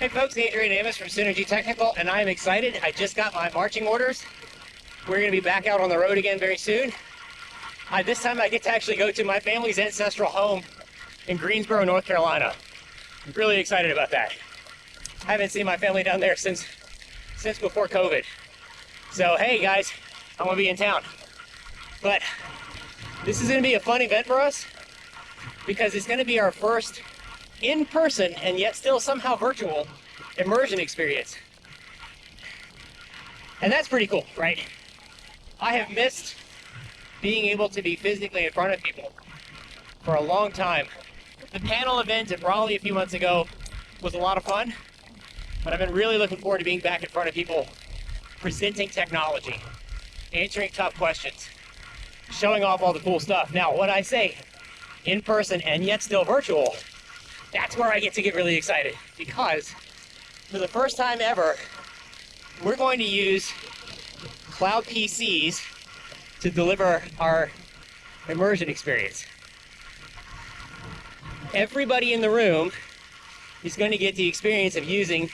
Hey folks, Adrian Amos from Synergy Technical, and I'm excited. I just got my marching orders. We're going to be back out on the road again very soon. This time I get to actually go to my family's ancestral home in Greensboro, North Carolina. I'm really excited about that. I haven't seen my family down there since before COVID. So hey guys, I'm going to be in town. But this is going to be a fun event for us because it's going to be our first in-person and yet still somehow virtual immersion experience. And that's pretty cool, right? I have missed being able to be physically in front of people for a long time. The panel event at Raleigh a few months ago was a lot of fun, but I've been really looking forward to being back in front of people, presenting technology, answering tough questions, showing off all the cool stuff. Now, when I say in person and yet still virtual, that's where I get to get really excited, because for the first time ever, we're going to use cloud PCs to deliver our immersion experience. Everybody in the room is going to get the experience of using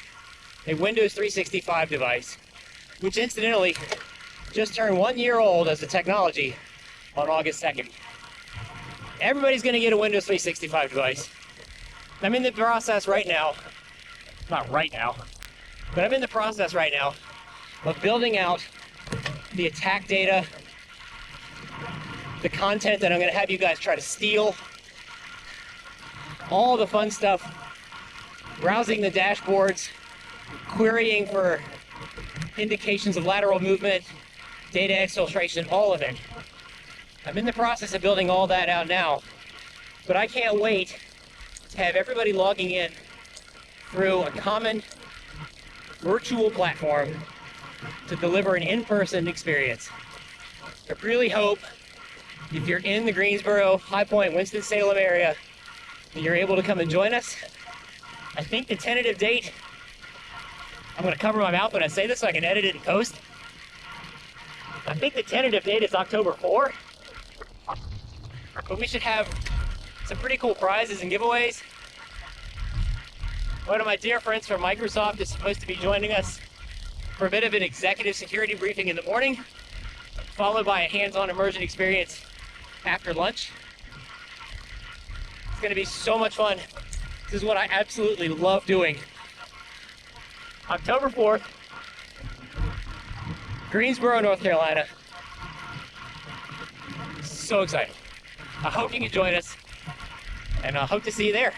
a Windows 365 device, which incidentally just turned 1 year old as a technology on August 2nd. Everybody's going to get a Windows 365 device. I'm in the process right now, not right now, but I'm in the process right now of building out the attack data, the content that I'm going to have you guys try to steal, all the fun stuff, browsing the dashboards, querying for indications of lateral movement, data exfiltration, all of it. I'm in the process of building all that out now, but I can't wait to have everybody logging in through a common virtual platform to deliver an in-person experience. I really hope if you're in the Greensboro, High Point, Winston-Salem area, that you're able to come and join us. I think the tentative date, I'm going to cover my mouth when I say this so I can edit it and post. I think the tentative date is October 4, but we should have some pretty cool prizes and giveaways. One of my dear friends from Microsoft is supposed to be joining us for a bit of an executive security briefing in the morning, followed by a hands-on immersion experience after lunch. It's going to be so much fun. This is what I absolutely love doing. October 4th, Greensboro, North Carolina. So excited. I hope you can join us, and I hope to see you there.